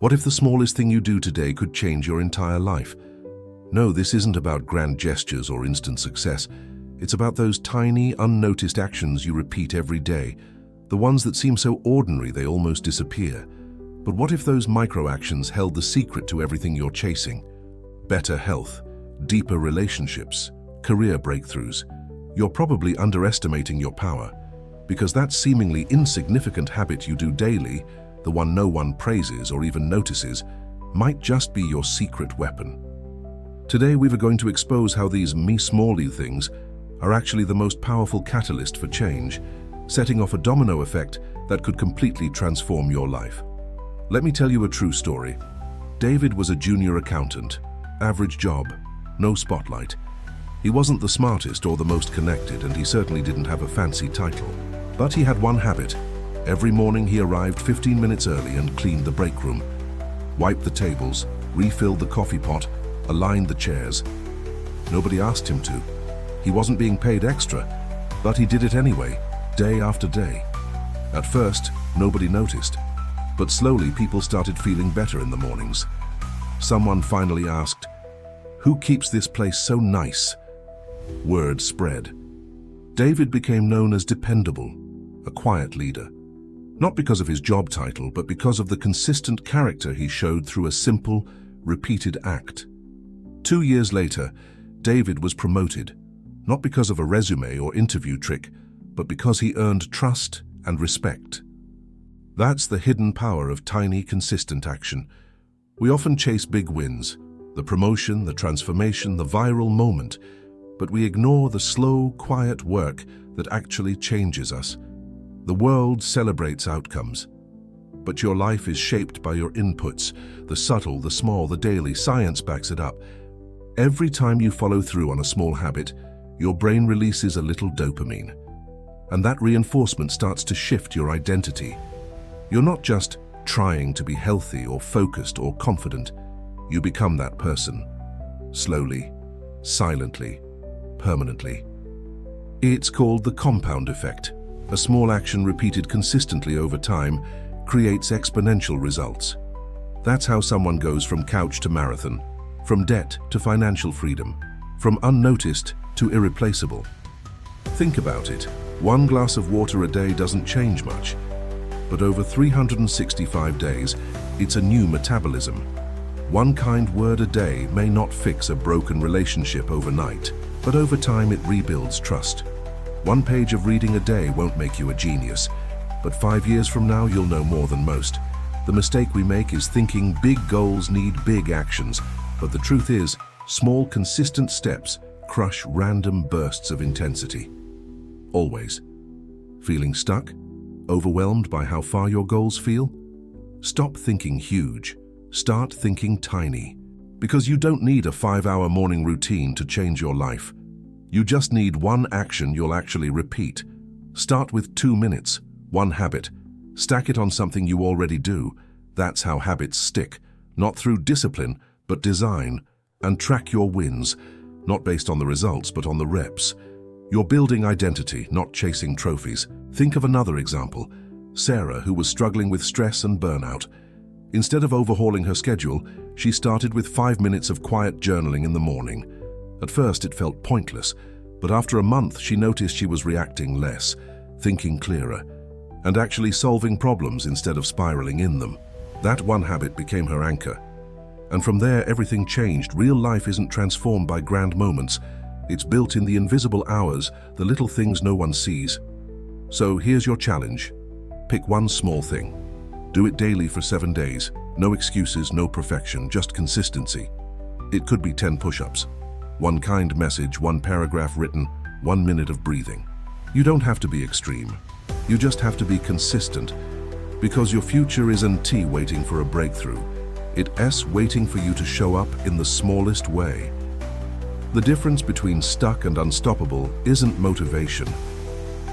What if the smallest thing you do today could change your entire life? No, this isn't about grand gestures or instant success. It's about those tiny, unnoticed actions you repeat every day, the ones that seem so ordinary they almost disappear. But what if those micro-actions held the secret to everything you're chasing? Better health, deeper relationships, career breakthroughs. You're probably underestimating your power, because that seemingly insignificant habit you do daily, the one no one praises or even notices, might just be your secret weapon. Today we are going to expose how these me-smally things are actually the most powerful catalyst for change, setting off a domino effect that could completely transform your life. Let me tell you a true story. David was a junior accountant, average job, no spotlight. He wasn't the smartest or the most connected, and he certainly didn't have a fancy title. But he had one habit. Every morning he arrived 15 minutes early and cleaned the break room, wiped the tables, refilled the coffee pot, aligned the chairs. Nobody asked him to. He wasn't being paid extra, but he did it anyway, day after day. At first, nobody noticed, but slowly people started feeling better in the mornings. Someone finally asked, "Who keeps this place so nice?" Word spread. David became known as dependable, a quiet leader. Not because of his job title, but because of the consistent character he showed through a simple, repeated act. 2 years later, David was promoted, not because of a resume or interview trick, but because he earned trust and respect. That's the hidden power of tiny, consistent action. We often chase big wins, the promotion, the transformation, the viral moment, but we ignore the slow, quiet work that actually changes us. The world celebrates outcomes, but your life is shaped by your inputs, the subtle, the small, the daily. Science backs it up. Every time you follow through on a small habit, your brain releases a little dopamine, and that reinforcement starts to shift your identity. You're not just trying to be healthy or focused or confident. You become that person, slowly, silently, permanently. It's called the compound effect. A small action repeated consistently over time creates exponential results. That's how someone goes from couch to marathon, from debt to financial freedom, from unnoticed to irreplaceable. Think about it. One glass of water a day doesn't change much, but over 365 days, it's a new metabolism. One kind word a day may not fix a broken relationship overnight, but over time it rebuilds trust. One page of reading a day won't make you a genius, but 5 years from now you'll know more than most. The mistake we make is thinking big goals need big actions, but the truth is, small, consistent steps crush random bursts of intensity. Always. Feeling stuck? Overwhelmed by how far your goals feel? Stop thinking huge. Start thinking tiny. Because you don't need a 5-hour morning routine to change your life. You just need one action you'll actually repeat. Start with 2 minutes, one habit. Stack it on something you already do. That's how habits stick. Not through discipline, but design. And track your wins, not based on the results, but on the reps. You're building identity, not chasing trophies. Think of another example. Sarah, who was struggling with stress and burnout. Instead of overhauling her schedule, she started with 5 minutes of quiet journaling in the morning. At first it felt pointless, but after a month she noticed she was reacting less, thinking clearer, and actually solving problems instead of spiraling in them. That one habit became her anchor. And from there everything changed. Real life isn't transformed by grand moments. It's built in the invisible hours, the little things no one sees. So here's your challenge. Pick one small thing. Do it daily for 7 days. No excuses, no perfection, just consistency. It could be 10 push-ups, one kind message, one paragraph written, 1 minute of breathing. You don't have to be extreme. You just have to be consistent, because your future isn't T waiting for a breakthrough. It's waiting for you to show up in the smallest way. The difference between stuck and unstoppable isn't motivation.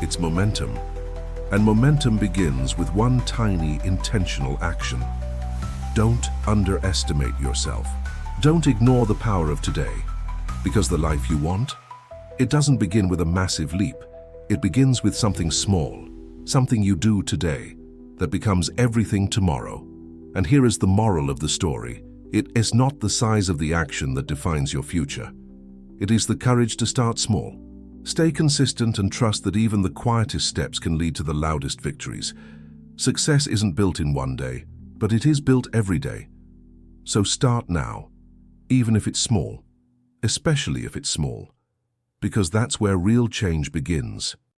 It's momentum. And momentum begins with one tiny, intentional action. Don't underestimate yourself. Don't ignore the power of today. Because the life you want, it doesn't begin with a massive leap. It begins with something small, something you do today, that becomes everything tomorrow. And here is the moral of the story. It is not the size of the action that defines your future. It is the courage to start small. Stay consistent and trust that even the quietest steps can lead to the loudest victories. Success isn't built in one day, but it is built every day. So start now, even if it's small, especially if it's small, because that's where real change begins.